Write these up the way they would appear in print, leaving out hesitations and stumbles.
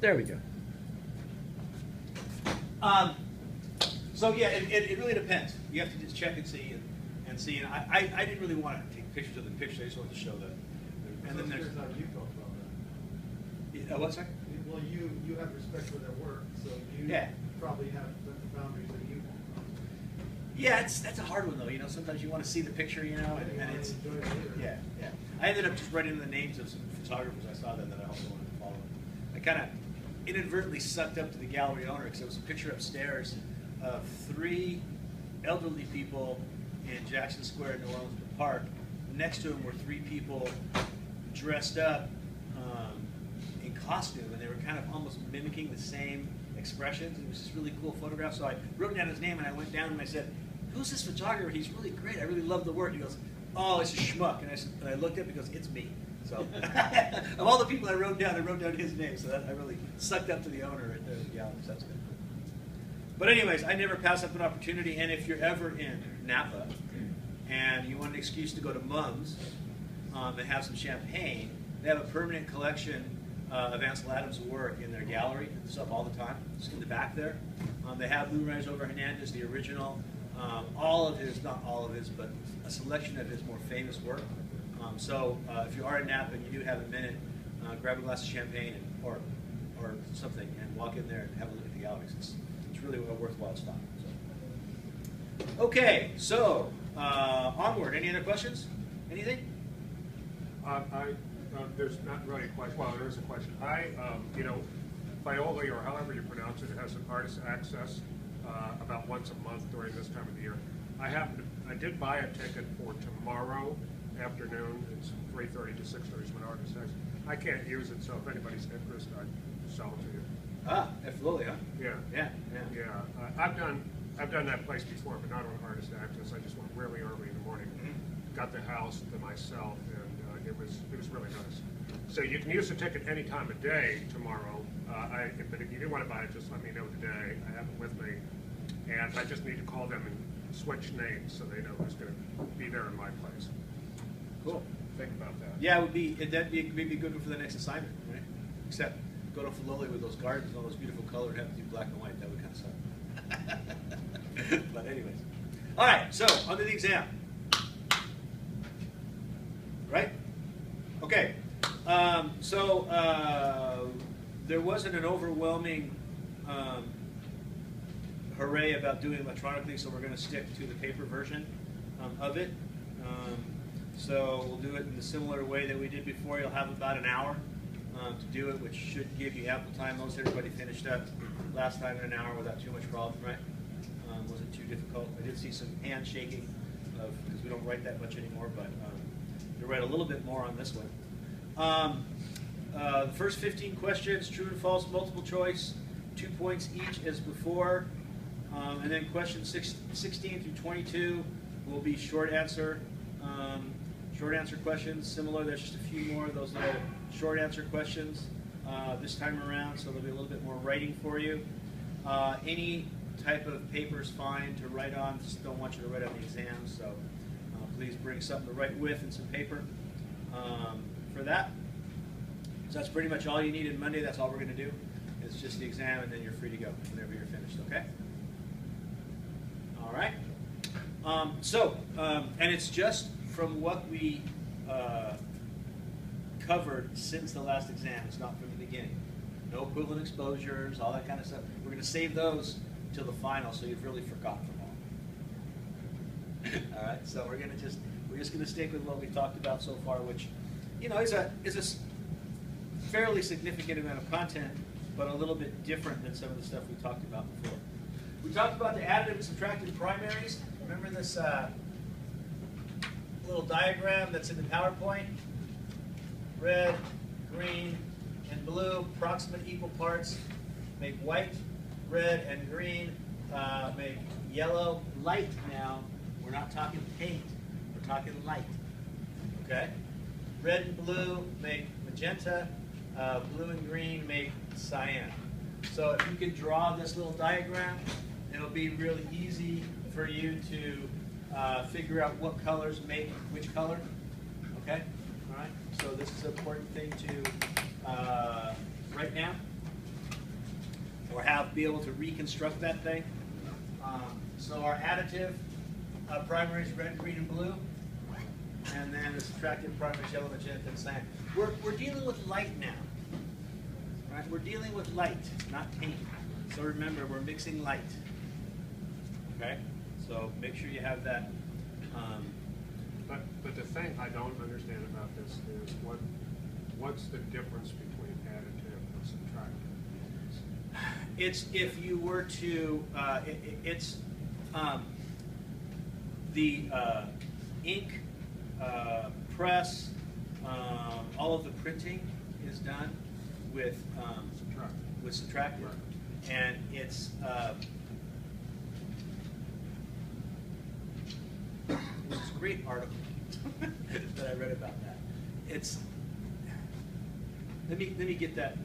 There we go. So yeah, it really depends. You have to just check and see and see. And I didn't really want to take pictures of the picture. I just wanted to show the. And then there's. How you felt about that. What's that? Well, you have respect for their work, so you probably have the boundaries that you want. Yeah, that's a hard one though. You know, sometimes you want to see the picture, you know, and it's yeah. I ended up just writing the names of some photographers I saw that I also wanted to follow. I kind of inadvertently sucked up to the gallery owner because there was a picture upstairs of 3 elderly people in Jackson Square in New Orleans Park. Next to them were 3 people dressed up in costume, and they were kind of almost mimicking the same expressions. It was just really cool photograph. So I wrote down his name, and I went down and I said, "Who's this photographer? He's really great. I really love the work." He goes, "Oh, it's a schmuck." And I looked at it because it's me. So of all the people I wrote down his name. So that I really sucked up to the owner at the gallery. So that's good. But anyways, I never pass up an opportunity. And if you're ever in Napa and you want an excuse to go to Mum's and have some champagne, they have a permanent collection of Ansel Adams' work in their gallery. It's up all the time. It's in the back there. They have Blue Rise Over Hernandez, the original. All of his, not all of his, but a selection of his more famous work. So if you are in Napa and you do have a minute, grab a glass of champagne or something and walk in there and have a look at the galleries. It's really a worthwhile stop. So. Okay, so onward. Any other questions? Anything? There's not really a question. Well, there is a question. Viola, or however you pronounce it, has an artist access about once a month during this time of the year. I did buy a ticket for tomorrow afternoon. It's 3:30 to 6:30 is when artist access. I can't use it, so if anybody's interested, I'd sell it to you. Ah, absolutely, huh? Yeah. I've done that place before, but not on artist access. I just went really early in the morning, got the house to myself, and it was really nice. So you can use the ticket any time of day tomorrow. But if you do want to buy it, just let me know today. I have it with me, and I just need to call them and switch names so they know who's going to be there in my place. Cool. So think about that. Yeah, it would be maybe a good one for the next assignment, right? Except go to Filoli with those gardens and all those beautiful colors, have to do black and white. That would kind of suck. But anyways, all right. So onto the exam, right? Okay. There wasn't an overwhelming hooray about doing electronically, so we're going to stick to the paper version of it. So we'll do it in the similar way that we did before. You'll have about an hour to do it, which should give you ample time. Most everybody finished up last time in an hour without too much problem, right? Wasn't too difficult. I did see some hand shaking because we don't write that much anymore, but you write a little bit more on this one. The first 15 questions, true and false, multiple choice, 2 points each as before. And then questions 16 through 22 will be short answer questions. Similar, there's just a few more of those little short answer questions this time around, so there'll be a little bit more writing for you. Any type of paper is fine to write on. Just don't want you to write on the exam, so please bring something to write with and some paper for that. So that's pretty much all you need in Monday. That's all we're going to do. It's just the exam, and then you're free to go whenever you're finished, okay? All right. And it's just from what we covered since the last exam. It's not from the beginning. No equivalent exposures, all that kind of stuff. We're going to save those till the final, so you've really forgotten them all. All right. So we're just going to stick with what we talked about so far, which, is a fairly significant amount of content, but a little bit different than some of the stuff we talked about before. We talked about the additive and subtractive primaries. Remember this little diagram that's in the PowerPoint? Red, green, and blue, approximate equal parts, make white, red, and green, make yellow. Light now, we're not talking paint, we're talking light, okay? Red and blue make magenta, blue and green make cyan. So if you could draw this little diagram, it'll be really easy for you to figure out what colors make which color. Okay? All right? So this is an important thing to write down. be able to reconstruct that thing. So our additive primary is red, green, and blue. And then the subtractive primary is yellow, magenta, and cyan. We're dealing with light now. Right? We're dealing with light, not paint. So remember, we're mixing light. Okay? So make sure you have that. But the thing I don't understand about this is what's the difference between additive and subtractive? It's if you were to, it's the ink, press, all of the printing is done with subtractive, Right. and it's this is a great article that I read about that. It's let me get that.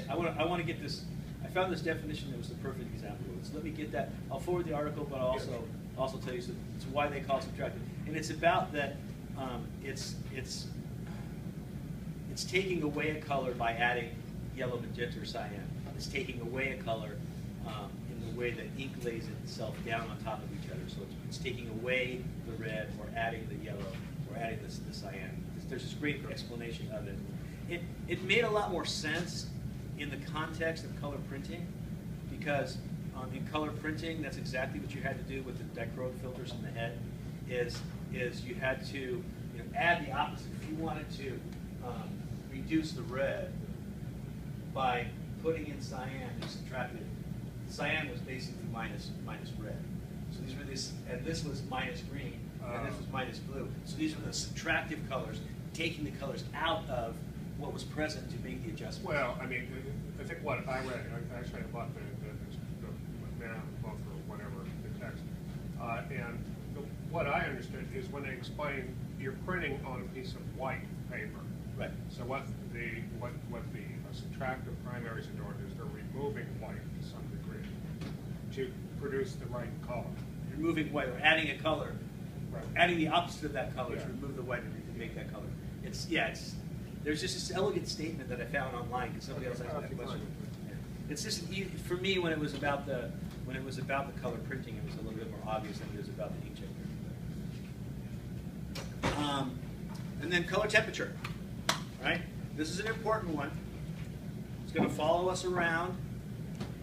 I want to get this. I found this definition that was the perfect example of it. So let me get that. I'll forward the article, but I'll also tell you it's why they call it subtractive. And it's about that. It's taking away a color by adding yellow, magenta, or cyan. It's taking away a color in the way that ink lays itself down on top of each other. So it's taking away the red or adding the yellow or adding the cyan. There's this great explanation of it. It made a lot more sense in the context of color printing, because in color printing, that's exactly what you had to do with the dichrome filters in the head. Is you had to add the opposite. If you wanted to reduce the red by putting in cyan, you subtracted. Cyan was basically minus red. So these were and this was minus green, and this was minus blue. So these were the subtractive colors, taking the colors out of what was present to make the adjustment. Well, I mean, I think what I read, actually I bought the man book or whatever, the text, and what I understood is when they explain you're printing on a piece of white paper. Right. So what the subtractive primaries are doing is they're removing white to some degree to produce the right color. You're removing white or adding a color, Right. adding the opposite of that color Yeah. to remove the white and make that color. There's just this elegant statement that I found online because somebody else asked me that question. Yeah. It's just for me when it was about the color printing, it was a little bit more obvious than it was about the inkjet. And then color temperature, right? This is an important one. It's going to follow us around.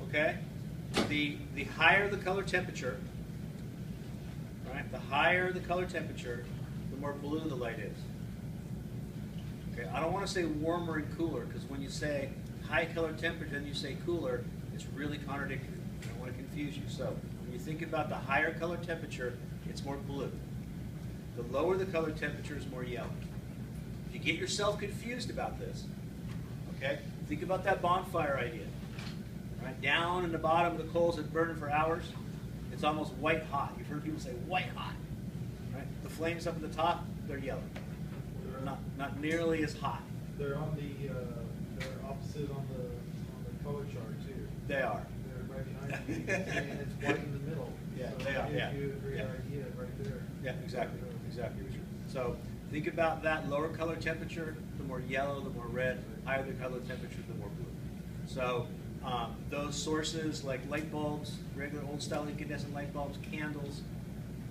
Okay, the higher the color temperature, right? The higher the color temperature, the more blue the light is. Okay, I don't want to say warmer and cooler because when you say high color temperature and you say cooler, it's really contradictory. I don't want to confuse you. So when you think about the higher color temperature, it's more blue. The lower the color temperature is more yellow. If you get yourself confused about this, okay, think about that bonfire idea. Right, down in the bottom of the coals that burn for hours, it's almost white hot. You've heard people say white hot. Right? The flames up at the top, they're yellow. Not nearly as hot. They're on they're opposite on the color chart too. They are. They're right behind you, and it's white in the middle. Yeah, so they are. It Yeah. gives you a great Yeah. idea right there. Yeah, exactly, Richard. So think about that lower color temperature, the more yellow, the more red. Higher the color temperature, the more blue. So those sources like light bulbs, regular old style incandescent light bulbs, candles,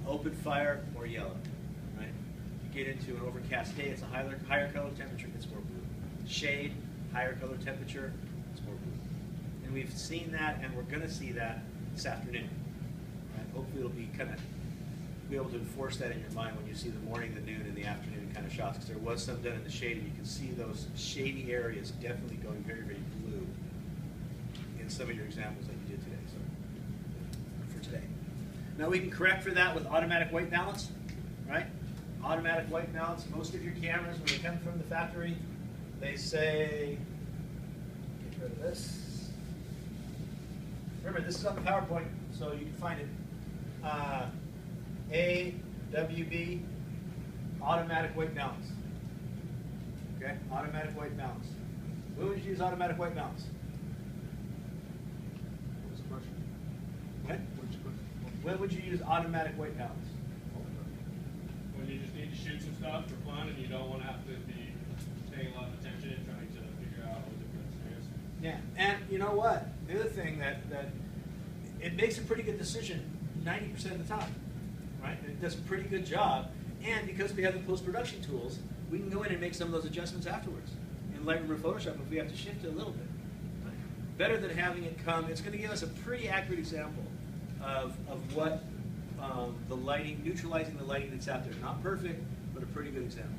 open fire, more yellow. Right? You get into an overcast day, it's a higher color temperature, it's more blue. Shade, higher color temperature, it's more blue. And we've seen that, and we're going to see that this afternoon. Right? Hopefully it'll be be able to enforce that in your mind when you see the morning, the noon, and the afternoon kind of shots, because there was some done in the shade, and you can see those shady areas definitely going very, very blue in some of your examples that you did today. So for today. Now we can correct for that with automatic white balance, right? Automatic white balance. Most of your cameras, when they come from the factory, they say, get rid of this. Remember, this is on the PowerPoint, so you can find it. AWB, automatic white balance. Okay, automatic white balance. When would you use automatic white balance? What was the question? When? Which question? When would you use automatic white balance? When you just need to shoot some stuff for fun and you don't want to have to be paying a lot of attention and trying to figure out all the different scenarios. Yeah, and you know what? The other thing that it makes a pretty good decision 90% of the time, right? It does a pretty good job, and because we have the post-production tools, we can go in and make some of those adjustments afterwards in Lightroom or Photoshop if we have to shift it a little bit. Right? Better than having it come. It's going to give us a pretty accurate example of what the lighting, neutralizing the lighting that's out there. Not perfect, but a pretty good example.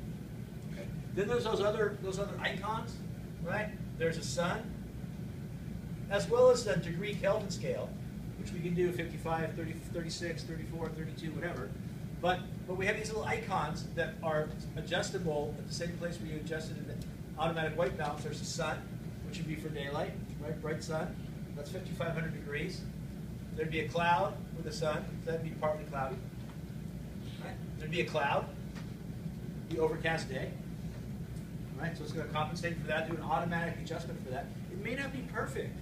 Okay. Then there's those other icons, right? There's a sun, as well as the degree Kelvin scale, which we can do 55, 30, 36, 34, 32, whatever. But we have these little icons that are adjustable at the same place where you adjusted in the automatic white balance. There's the sun, which would be for daylight, right? Bright sun. That's 5,500 degrees. There'd be a cloud with the sun. So that'd be partly cloudy. Right? There'd be a cloud. The overcast day. Right? So it's going to compensate for that, do an automatic adjustment for that. It may not be perfect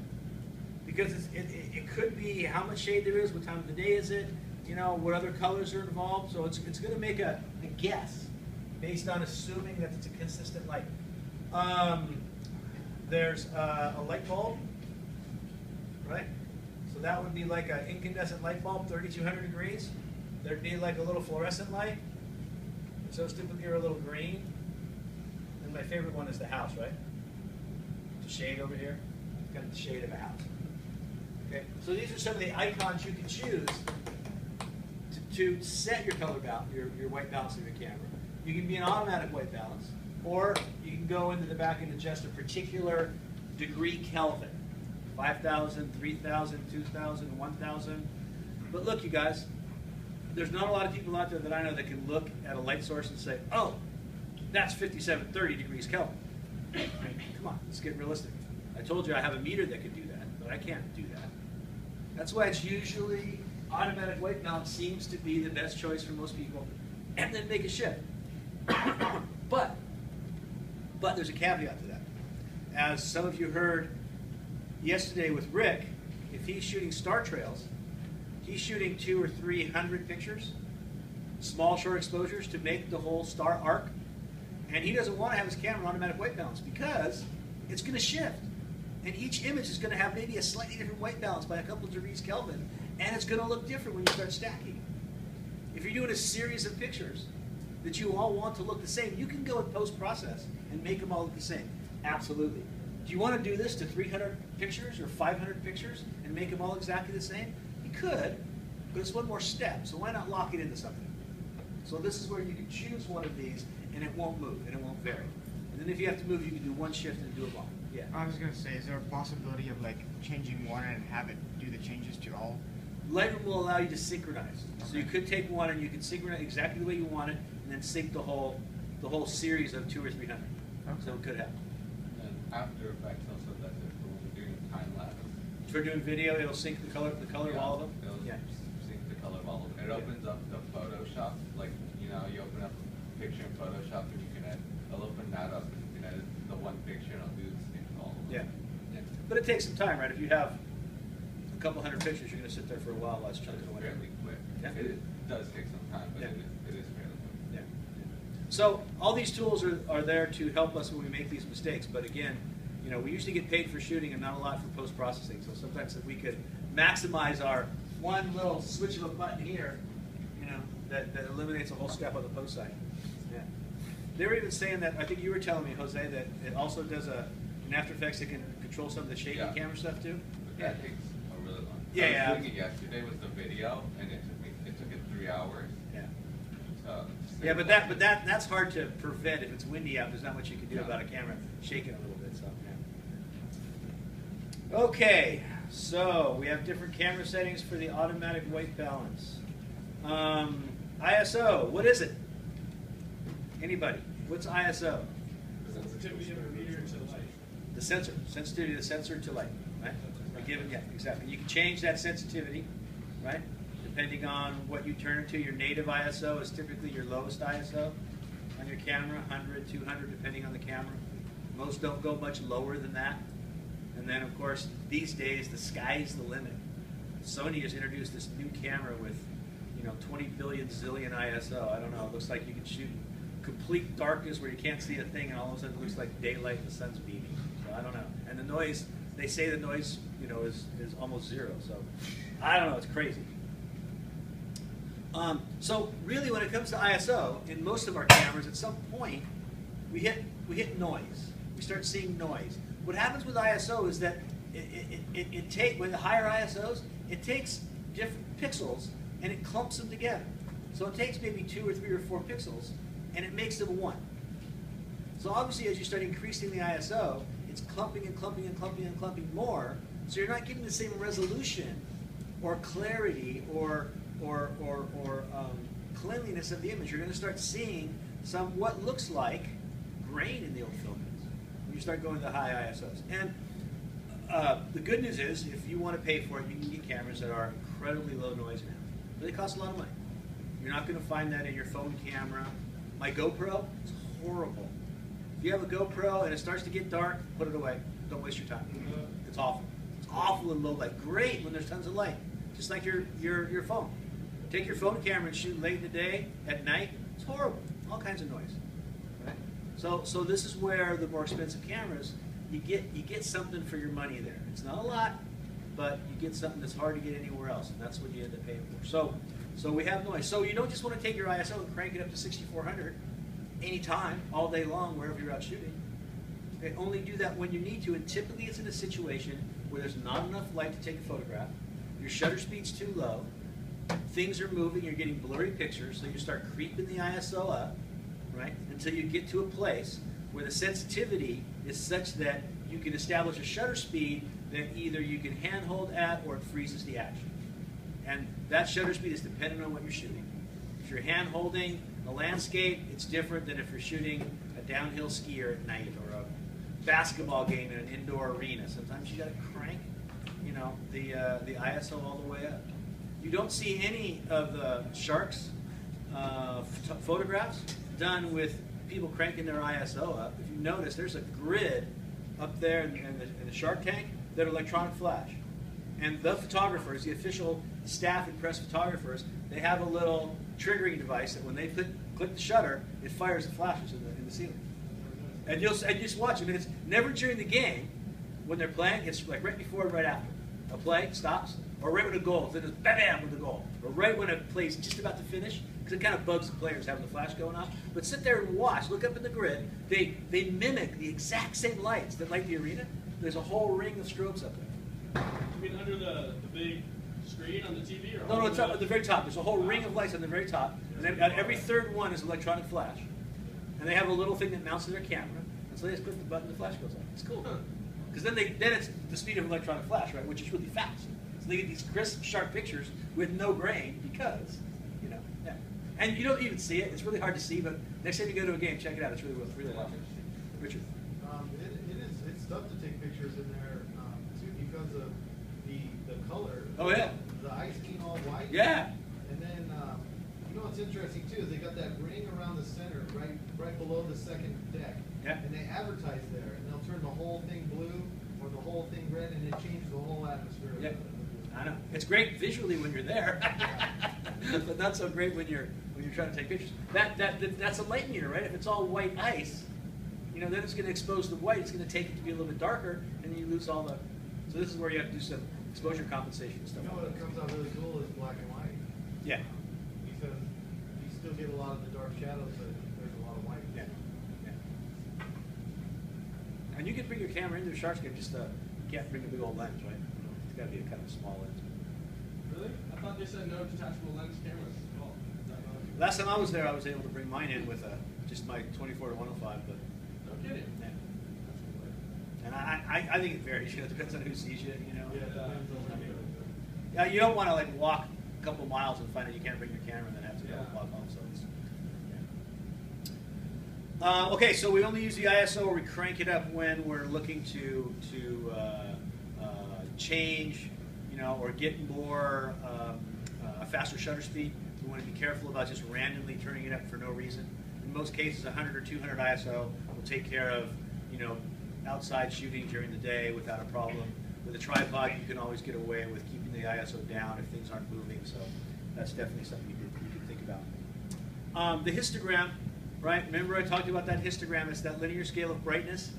because it could be how much shade there is, what time of the day is it, you know, what other colors are involved. So it's going to make a guess based on assuming that it's a consistent light. There's a light bulb, right? So that would be like an incandescent light bulb, 3,200 degrees. There'd be like a little fluorescent light. So those typically are a little green. And my favorite one is the house, right? The shade over here. It's kind of the shade of a house. Okay, so these are some of the icons you can choose to set your color balance, your white balance of your camera. You can be an automatic white balance, or you can go into the back and adjust a particular degree Kelvin. 5,000, 3,000, 2,000, 1,000. But look, you guys, there's not a lot of people out there that I know that can look at a light source and say, oh, that's 5730 degrees Kelvin. Come on, let's get realistic. I told you I have a meter that could do that, but I can't do that. That's why it's usually automatic white balance seems to be the best choice for most people, and then make a shift. But there's a caveat to that. As some of you heard yesterday with Rick, if he's shooting star trails, he's shooting 200 or 300 pictures, small short exposures to make the whole star arc. And he doesn't want to have his camera automatic white balance because it's going to shift. And each image is going to have maybe a slightly different white balance by a couple of degrees Kelvin, and it's going to look different when you start stacking. If you're doing a series of pictures that you all want to look the same, you can go and post-process and make them all look the same. Absolutely. Do you want to do this to 300 pictures or 500 pictures and make them all exactly the same? You could, but it's one more step, so why not lock it into something? So this is where you can choose one of these, and it won't move, and it won't vary. And then if you have to move, you can do one shift and do them all. Yeah. I was going to say, is there a possibility of like changing one and have it do the changes to all? Lightroom will allow you to synchronize. So you could take one and you can synchronize exactly the way you want it, and then sync the whole series of 200 or 300. Okay. So it could happen. And After Effects also does it for doing time lapse. For doing video, it'll sync the color of all of them. It'll Yeah. sync the color of all of them. It Yeah. opens up the Photoshop, like, you know, you open up a picture in Photoshop and you can edit. It'll open that up and you can edit the one picture and it'll do the same for all of them. Yeah. But it takes some time, right? If you have a couple hundred pictures, you're going to sit there for a while while it's chunking It's away. fairly quick. Yeah. It does take some time, but Yeah. it is fairly quick. Yeah. So all these tools are there to help us when we make these mistakes. But again, you know, we usually get paid for shooting and not a lot for post-processing. So sometimes if we could maximize our one little switch of a button here, you know, that eliminates a whole step on the post side. Yeah. They were even saying that, I think you were telling me, Jose, that it also does in After Effects, it can control some of the shading Yeah. camera stuff too? But Yeah. that takes a really long time. Yeah, I was yeah. doing it yesterday with the video and it took it 3 hours. Yeah. Yeah, Yeah, but that's hard to prevent if it's windy out. There's not much you can do Yeah. about a camera shaking a little bit. So, yeah. Okay, so we have different camera settings for the automatic white balance. ISO, what is it? Anybody? What's ISO? Sensitivity of a meter to light. The sensor, sensitivity of the sensor to light, right? Yeah, exactly. You can change that sensitivity, right? Depending on what you turn it to. Your native ISO is typically your lowest ISO on your camera, 100, 200, depending on the camera. Most don't go much lower than that. And then, of course, these days, the sky's the limit. Sony has introduced this new camera with, 20 billion zillion ISO. I don't know. It looks like you can shoot in complete darkness where you can't see a thing, and all of a sudden it looks like daylight and the sun's beaming. So I don't know. And the noise they say the noise, you know, is almost zero. So I don't know, it's crazy. So really, when it comes to ISO, in most of our cameras, at some point, we hit noise. We start seeing noise. What happens with ISO is that with the higher ISOs, it takes different pixels and it clumps them together. So it takes maybe 2 or 3 or 4 pixels, and it makes them one. So obviously, as you start increasing the ISO, it's clumping and clumping and clumping and clumping more. So you're not getting the same resolution or clarity or cleanliness of the image. You're going to start seeing what looks like grain in the old films when you start going to the high ISOs. And the good news is, if you want to pay for it, you can get cameras that are incredibly low noise now. But they cost a lot of money. You're not going to find that in your phone camera. My GoPro is horrible. If you have a GoPro and it starts to get dark, put it away. Don't waste your time. It's awful. It's awful in low light. Great when there's tons of light. Just like your phone. Take your phone camera and shoot late in the day, at night. It's horrible. All kinds of noise. Right? So this is where the more expensive cameras, you get something for your money there. It's not a lot, but you get something that's hard to get anywhere else, and that's what you end up paying for. So we have noise. So you don't just want to take your ISO and crank it up to 6400 anytime, all day long, wherever you're out shooting. Okay, only do that when you need to, and typically it's in a situation where there's not enough light to take a photograph, your shutter speed's too low, things are moving, you're getting blurry pictures, so you start creeping the ISO up, right, until you get to a place where the sensitivity is such that you can establish a shutter speed that either you can handhold at or it freezes the action. And that shutter speed is dependent on what you're shooting. If you're hand-holding a landscape, it's different than if you're shooting a downhill skier at night or a basketball game in an indoor arena. Sometimes you got to crank, you know, the ISO all the way up. You don't see any of the sharks photographs done with people cranking their ISO up. If you notice, there's a grid up there in the shark tank that are electronic flash. And the photographers, the official staff and press photographers, they have a little triggering device that when they click the shutter, it fires the flashes in the ceiling. And you'll just watch. I mean, it's never during the game when they're playing. It's like right before and right after. A play stops, or right when the goal, then it's bam with the goal, or right when a play's just about to finish, because it kind of bugs the players having the flash going off. But sit there and watch. Look up in the grid. They mimic the exact same lights that light the arena. There's a whole ring of strobes up there. You mean under the big screen on the TV? Or No, it's up at the very top. There's a whole ring of lights on the very top, and then every third one is electronic flash. And they have a little thing that mounts to their camera, and so they just click the button, the flash goes on. It's cool. Because then it's the speed of electronic flash, right, which is really fast. So they get these crisp, sharp pictures with no grain because, you know, yeah. And you don't even see it. It's really hard to see, but next time you go to a game, check it out. It's really well. Richard. It's tough to take pictures in there too because of the color. Oh yeah. The ice being all white. Yeah. And then you know what's interesting too is they got that ring around the center, right below the second deck. Yeah. And they advertise there, and they'll turn the whole thing blue or the whole thing red, and it changes the whole atmosphere. Yeah. I know. It's great visually when you're there, but not so great when you're trying to take pictures. That's a light meter, right? If it's all white ice, you know, then it's going to expose the white. It's going to take it to be a little bit darker, and you lose all the. So this is where you have to do some exposure compensation and stuff. You know what comes out really cool is black and white. Yeah. Because you still get a lot of the dark shadows, but there's a lot of white. Yeah. And you can bring your camera into a shark's game. Just you can't bring a big old lens, right? It's got to be a kind of small lens. Really? I thought they said no detachable lens cameras at all. Is that not? Last time I was there, I was able to bring mine in with just my 24 to 105, but. No kidding. Yeah. That's cool. And I think it varies. You know, it depends on who sees you. You know. Yeah, it depends on I mean, the- yeah, you don't want to like walk a couple miles and find out you can't bring your camera and then have to go Yeah. walk home. So it's. Yeah. Okay, so we only use the ISO or we crank it up when we're looking to change, you know, or get more a faster shutter speed. We want to be careful about just randomly turning it up for no reason. In most cases, 100 or 200 ISO will take care of, you know, outside shooting during the day without a problem. With a tripod, you can always get away with keeping the ISO down if things aren't moving. So that's definitely something you could think about. The histogram, right? Remember I talked about that histogram. It's that linear scale of brightness,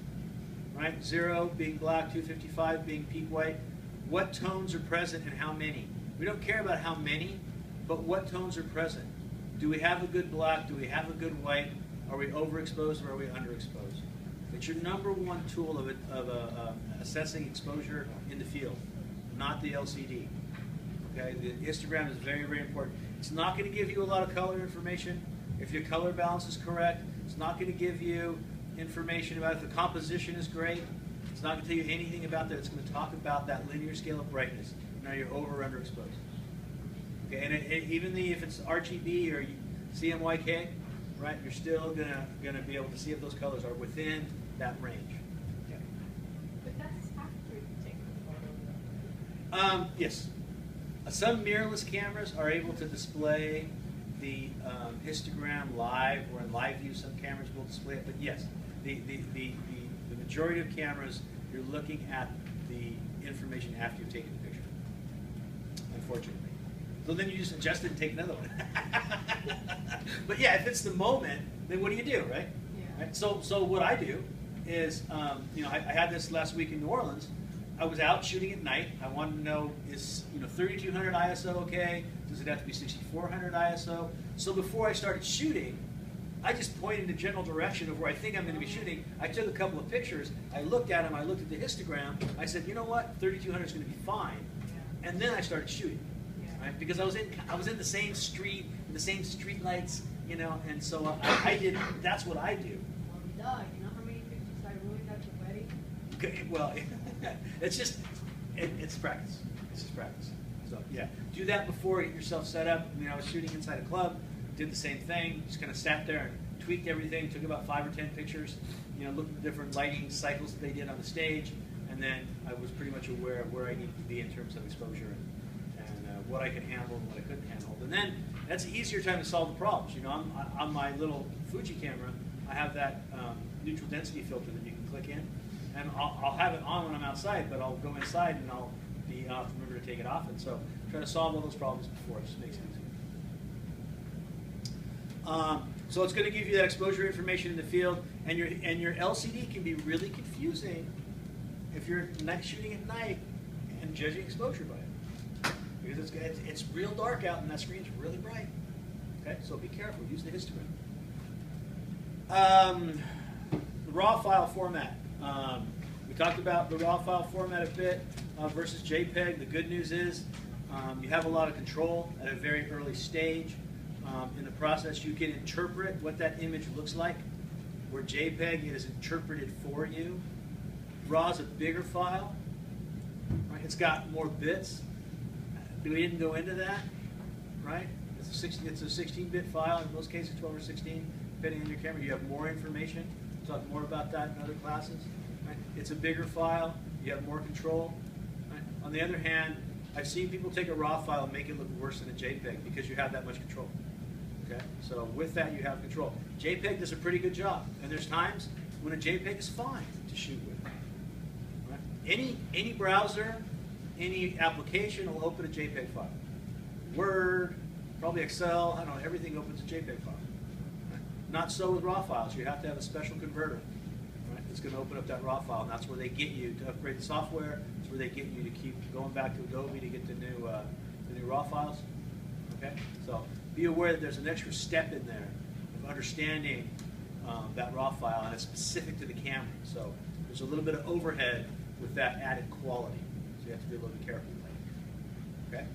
right? right? 0 being black, 255 being peak white. What tones are present and how many? We don't care about how many, but what tones are present? Do we have a good black? Do we have a good white? Are we overexposed or are we underexposed? It's your number one tool of assessing exposure in the field, not the LCD. Okay, the histogram is very, very important. It's not going to give you a lot of color information. If your color balance is correct, it's not going to give you information about if the composition is great. It's not going to tell you anything about that. It's going to talk about that linear scale of brightness. Now you're over or underexposed. Okay, and even if it's RGB or CMYK, right, you're still gonna be able to see if those colors are within that range. Okay. But that's after you take the photo. Yes. Some mirrorless cameras are able to display the histogram live, or in live view some cameras will display it, but yes, the majority of cameras, you're looking at the information after you've taken the picture, unfortunately. So then you just adjust it and take another one. But yeah, if it's the moment, then what do you do, right? Yeah. Right? So what I do is, I had this last week in New Orleans. I was out shooting at night. I wanted to know, is 3200 ISO okay? Does it have to be 6400 ISO? So before I started shooting, I just pointed in the general direction of where I think I'm going to be shooting. I took a couple of pictures. I looked at them. I looked at the histogram. I said, you know what? 3200 is going to be fine. Yeah. And then I started shooting. Yeah. Right? Because I was in the same street, in the same street lights, and so I did. That's what I do. Well, duh, you know how many pictures I ruined at the wedding? Okay, well, it's just it's practice. It's just practice. So yeah, do that before, get yourself set up. I was shooting inside a club, did the same thing. Just kind of sat there and tweaked everything. Took about 5 or 10 pictures. Looked at the different lighting cycles that they did on the stage, and then I was pretty much aware of where I needed to be in terms of exposure and what I could handle and what I couldn't handle. And then that's an easier time to solve the problems. On my little Fuji camera, I have that neutral density filter that you can click in, and I'll have it on when I'm outside, but I'll go inside and I'll have to remember to take it off. And so try to solve all those problems before. It just makes it easier. So it's going to give you that exposure information in the field, and your LCD can be really confusing if you're shooting at night and judging exposure by it, because it's real dark out and that screen's really bright. Okay, so be careful. Use the histogram. The raw file format. We talked about the raw file format a bit versus JPEG. The good news is you have a lot of control at a very early stage in the process. You can interpret what that image looks like, where JPEG it is interpreted for you. RAW is a bigger file. Right? It's got more bits. We didn't go into that, right? It's a 16-bit file. In most cases, 12 or 16, depending on your camera. You have more information. We'll talk more about that in other classes. Right? It's a bigger file. You have more control. Right? On the other hand, I've seen people take a RAW file and make it look worse than a JPEG because you have that much control. Okay? So with that, you have control. JPEG does a pretty good job, and there's times when a JPEG is fine to shoot with. Right? Any browser, any application will open a JPEG file. Word, probably Excel, I don't know, everything opens a JPEG file. Right? Not so with RAW files. You have to have a special converter. Right? It's going to open up that RAW file, and that's where they get you to upgrade the software. It's where they get you to keep going back to Adobe to get the new RAW files. Okay, so be aware that there's an extra step in there of understanding that RAW file, and it's specific to the camera. So there's a little bit of overhead with that added quality. So you have to be a little bit careful with that. Okay.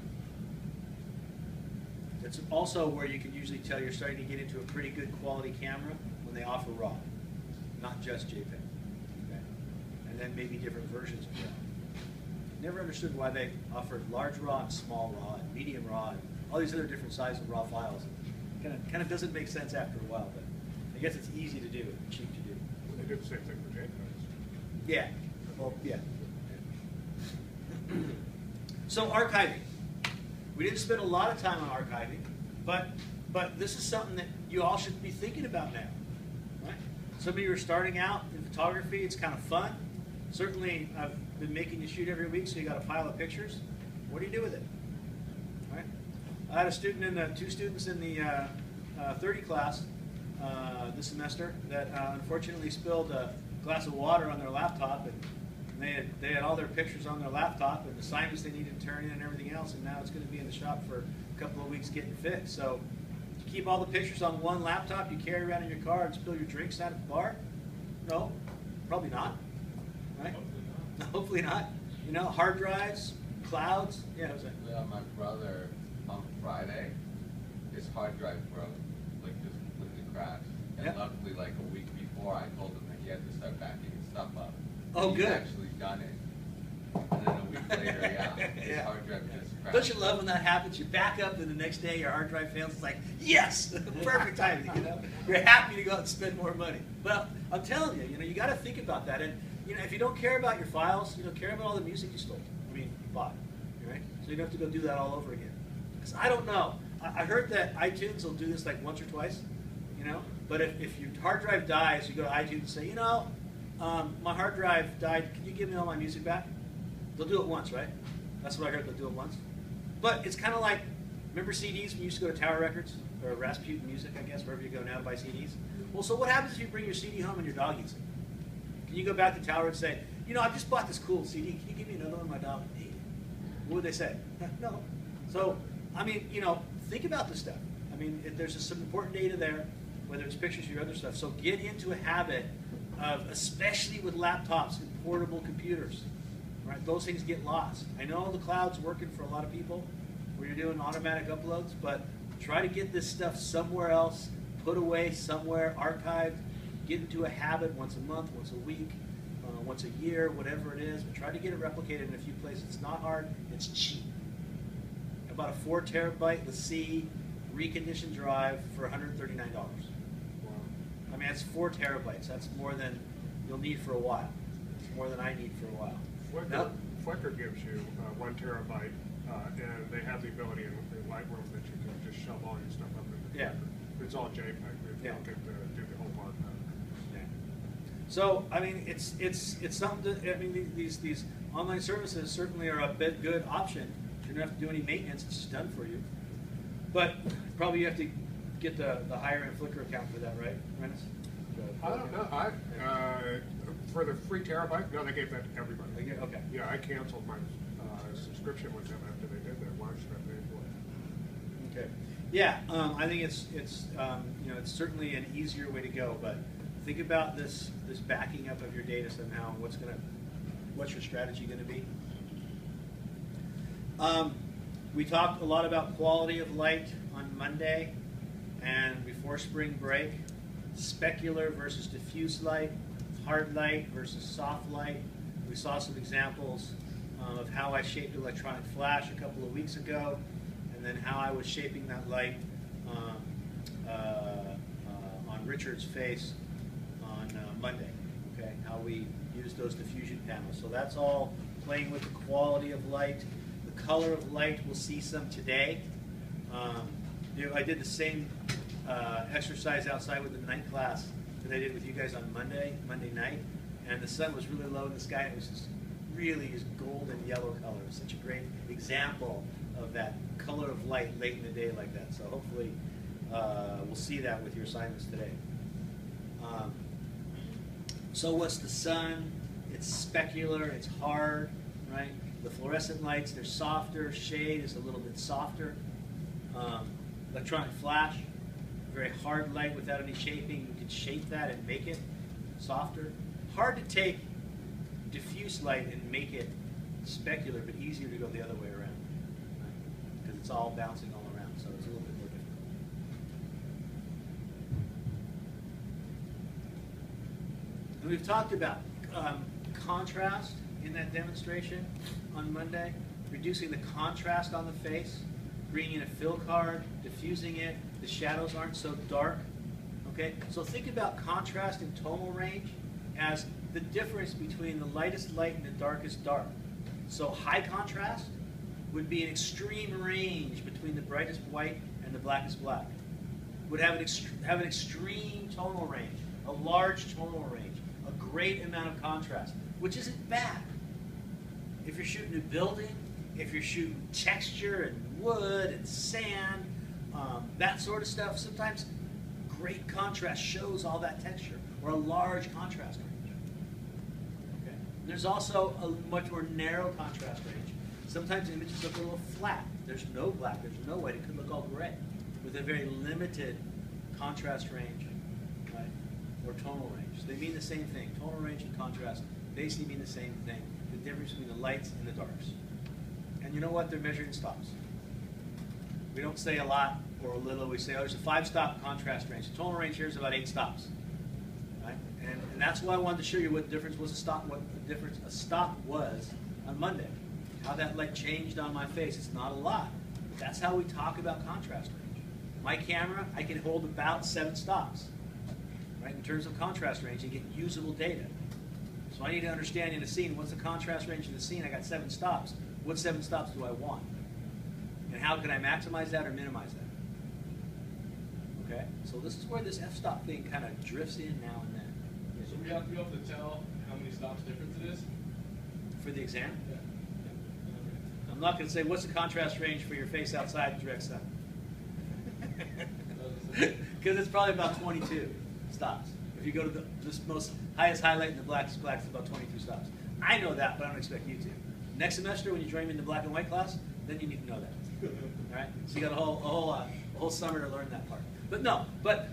It's also where you can usually tell you're starting to get into a pretty good quality camera when they offer RAW, not just JPEG. Okay? And then maybe different versions of RAW. Never understood why they offered large RAW and small RAW and medium RAW and all these other different sizes of RAW files. Kind of doesn't make sense after a while, but I guess it's easy to do and cheap to do. They did the same thing for JPEGs. Yeah. Well, yeah. So archiving. We didn't spend a lot of time on archiving, but this is something that you all should be thinking about now. Right? Some of you are starting out in photography. It's kind of fun. Certainly, I've been making you shoot every week, so you got a pile of pictures. What do you do with it? All right? I had a student two students in the 30 class this semester that unfortunately spilled glass of water on their laptop, and they had all their pictures on their laptop and assignments they needed to turn in and everything else, and now it's going to be in the shop for a couple of weeks getting fixed. So you keep all the pictures on one laptop you carry around in your car and spill your drinks out at the bar? No, probably not, right? Hopefully not. You know, hard drives, clouds. Yeah, it was Yeah, my brother on Friday, his hard drive broke, like just completely crashed. And Yep. luckily, like a week before, I told him that he had to start backing his stuff up. Oh, He's good. actually done it. And then a week later, yeah, his Yeah. hard drive just crashed. Don't you love when that happens? You back up and the next day your hard drive fails. It's like, yes, perfect timing, you know? You're happy to go out and spend more money. But I'm telling you, you got to think about that. And, if you don't care about your files, care about all the music you stole. Bought, right? So you don't have to go do that all over again. Because I don't know. I heard that iTunes will do this like once or twice, But if your hard drive dies, you go to iTunes and say, my hard drive died. Can you give me all my music back? They'll do it once, right? That's what I heard. They'll do it once. But it's kind of like, remember CDs when you used to go to Tower Records or Rasputin Music, I guess, wherever you go now to buy CDs? Well, so what happens if you bring your CD home and your dog eats it? Can you go back to Tower and say, I just bought this cool CD. Can you give me another one? My dog ate it. What would they say? No. So, think about this stuff. There's some important data there, whether it's pictures or other stuff. So get into a habit of, especially with laptops and portable computers, right? Those things get lost. I know the cloud's working for a lot of people where you're doing automatic uploads, but try to get this stuff somewhere else, put away somewhere, archived, get into a habit once a month, once a week, once a year, whatever it is, but try to get it replicated in a few places. It's not hard, it's cheap. About a 4 terabyte LaCie reconditioned drive for $139. Wow. That's 4 terabytes. That's more than you'll need for a while. It's more than I need for a while. Flickr gives you 1 terabyte, and they have the ability in Lightroom that you can just shove all your stuff up in the Yeah. Flickr. It's all JPEG. They Yeah. don't get to do the whole part. Yeah. So it's something that these online services certainly are a good option. You don't have to do any maintenance; it's just done for you. But probably you have to get the higher end Flickr account for that, right, Rennis? I don't know. For the free terabyte, no, they gave that to everybody. Okay. Yeah, I canceled my subscription with them after they did that. Why should I pay for it? Okay. Yeah, I think it's it's certainly an easier way to go. But think about this backing up of your data somehow. What's your strategy going to be? We talked a lot about quality of light on Monday and before spring break. Specular versus diffuse light, hard light versus soft light. We saw some examples of how I shaped electronic flash a couple of weeks ago, and then how I was shaping that light on Richard's face on Monday. Okay, how we used those diffusion panels. So that's all playing with the quality of light. The color of light, we'll see some today. I did the same exercise outside with the night class that I did with you guys on Monday night, and the sun was really low in the sky, and it was just really just golden yellow color. It was such a great example of that color of light late in the day like that. So hopefully we'll see that with your assignments today. So what's the sun? It's specular, it's hard, right? The fluorescent lights, they're softer. Shade is a little bit softer. Electronic flash, very hard light without any shaping. You can shape that and make it softer. Hard to take diffuse light and make it specular, but easier to go the other way around, because it's all bouncing all around, so it's a little bit more difficult. And we've talked about contrast in that demonstration on Monday, reducing the contrast on the face, bringing in a fill card, diffusing it, the shadows aren't so dark. Okay, so think about contrast and tonal range as the difference between the lightest light and the darkest dark. So high contrast would be an extreme range between the brightest white and the blackest black. Would have an extreme tonal range, a large tonal range, a great amount of contrast, which isn't bad. If you're shooting a building, if you're shooting texture and wood and sand, that sort of stuff, sometimes great contrast shows all that texture, or a large contrast range. There's also a much more narrow contrast range. Sometimes images look a little flat. There's no black, there's no white. It could look all gray with a very limited contrast range, right? Or tonal range. They mean the same thing. Tonal range and contrast basically mean the same thing. The difference between the lights and the darks. And you know what? They're measured in stops. We don't say a lot or a little. We say, oh, there's a 5-stop contrast range. The tonal range here is about 8 stops. Right? And that's why I wanted to show you what the difference was what the difference a stop was on Monday. How that light changed on my face. It's not a lot. But that's how we talk about contrast range. My camera, I can hold about 7 stops. Right? In terms of contrast range, you get usable data. So I need to understand in a scene, what's the contrast range in the scene? I got 7 stops. What 7 stops do I want? And how can I maximize that or minimize that? Okay? So this is where this f-stop thing kind of drifts in now and then. So we have to be able to tell how many stops difference it is? For the exam? Yeah. I'm not going to say, what's the contrast range for your face outside the direct sun? Because it's probably about 22 stops. If you go to the most highest highlight in the black, it's about 22 stops. I know that, but I don't expect you to. Next semester, when you join me in the black and white class, then you need to know that. All right? So you got a whole summer to learn that part. But no, but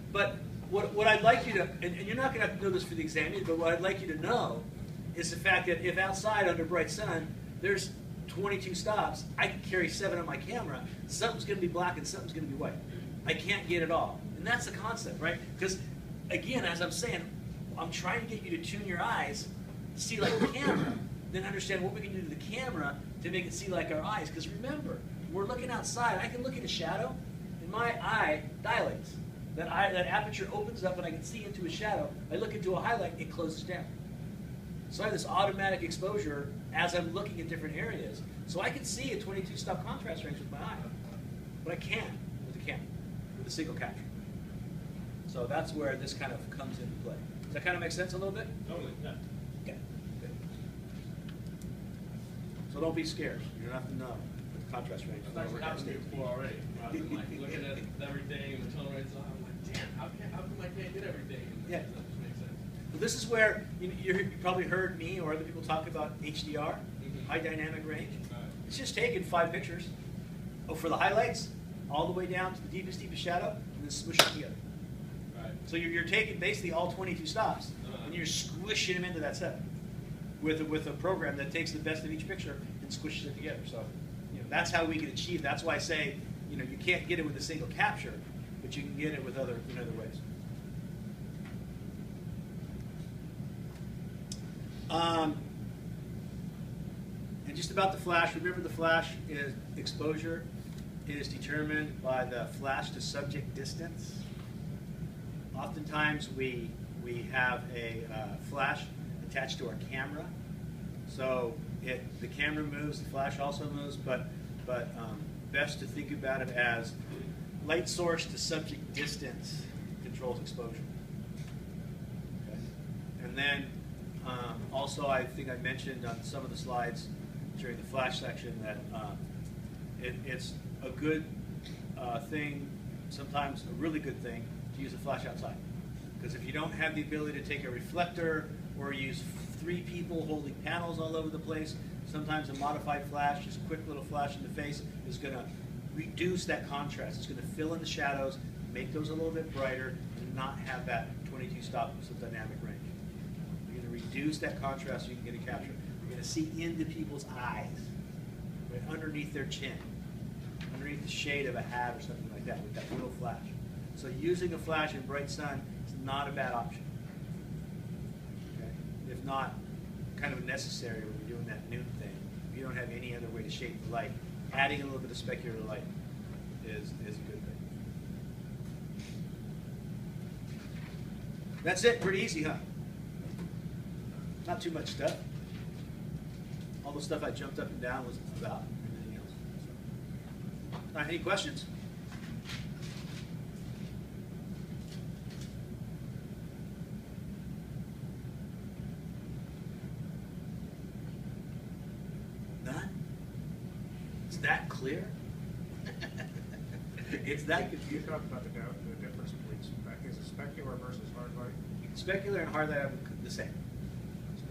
what I'd like you to, and you're not going to have to know this for the exam either, but what I'd like you to know is the fact that if outside under bright sun, there's 22 stops, I can carry 7 on my camera. Something's going to be black and something's going to be white. I can't get it all. And that's the concept, right? Because, again, as I'm saying, I'm trying to get you to tune your eyes to see like the camera, then understand what we can do to the camera to make it see like our eyes. Because remember, we're looking outside. I can look at a shadow, and my eye dilates. That aperture opens up, and I can see into a shadow. I look into a highlight, it closes down. So I have this automatic exposure as I'm looking at different areas. So I can see a 22-stop contrast range with my eye, but I can't with the camera, with a single capture. So that's where this kind of comes into play. Does that kind of make sense a little bit? Totally, yeah. Okay. Good. So don't be scared. You don't have to know what the contrast range is. That's actually happened to me before already. I was like looking at everything, the tonal rates, I'm like, damn, how come I can't get everything? And Yeah. That just makes sense. Well, this is where you probably heard me or other people talk about HDR, high dynamic range. It's just taking 5 pictures for the highlights, all the way down to the deepest shadow, and then smush it together. Right. So you're taking basically all 22 stops, and you're squishing them into that set with a program that takes the best of each picture and squishes it together. So that's how we can achieve. That's why I say you can't get it with a single capture, but you can get it with other ways. And just about the flash, remember the flash is exposure is determined by the flash to subject distance. Oftentimes we have a flash attached to our camera, so the camera moves, the flash also moves, but best to think about it as light source to subject distance controls exposure. Okay. And then also I think I mentioned on some of the slides during the flash section that it's a good thing, sometimes a really good thing, to use a flash outside. Because if you don't have the ability to take a reflector or use 3 people holding panels all over the place, sometimes a modified flash, just a quick little flash in the face, is going to reduce that contrast. It's going to fill in the shadows, make those a little bit brighter, and not have that 22-stop dynamic range. You're going to reduce that contrast so you can get a capture. You're going to see into people's eyes, right underneath their chin, underneath the shade of a hat or something like that with that little flash. So using a flash in bright sun is not a bad option. Okay? If not, kind of necessary when you're doing that noon thing. If you don't have any other way to shape the light, adding a little bit of specular light is a good thing. That's it. Pretty easy, huh? Not too much stuff. All the stuff I jumped up and down was about everything else. All right, any questions? None? It's that clear? It's that Could you talk about the difference between is it specular versus hard light? specular and hard light are the same.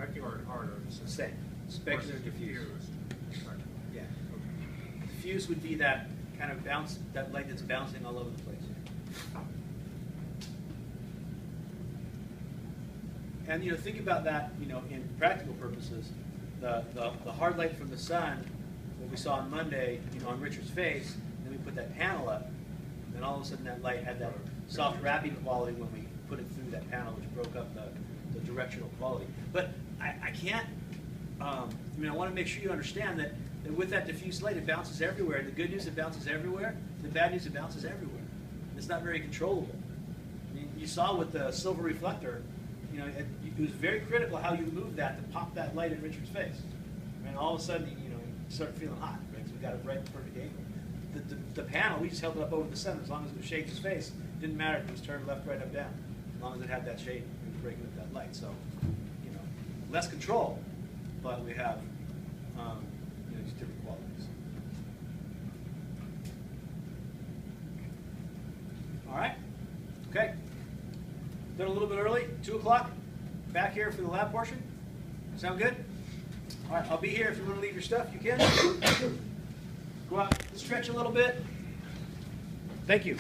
Specular and hard are the same. Same. Specular and diffuse. Specular. Yeah. Diffuse would be that kind of bounce, that light that's bouncing all over the place. And think about that, in practical purposes, the hard light from the sun, what we saw on Monday, on Richard's face, and then we put that panel up, and then all of a sudden that light had that soft wrapping quality when we put it through that panel, which broke up the directional quality. But I can't, I want to make sure you understand that with that diffuse light, it bounces everywhere. And the good news, it bounces everywhere. The bad news, it bounces everywhere. It's not very controllable. I mean, you saw with the silver reflector, it was very critical how you moved that to pop that light in Richard's face. And all of a sudden, you start feeling hot, right? So we got it right at the perfect angle. The panel, we just held it up over the center. As long as it was shading his face, didn't matter if it was turned left, right, up, down. As long as it had that shade, it was breaking up that light. So, less control, but we have, these different qualities. All right. Okay. Done a little bit early, 2 o'clock. Back here for the lab portion. Sound good? All right, I'll be here if you want to leave your stuff, you can. Go out, stretch a little bit. Thank you.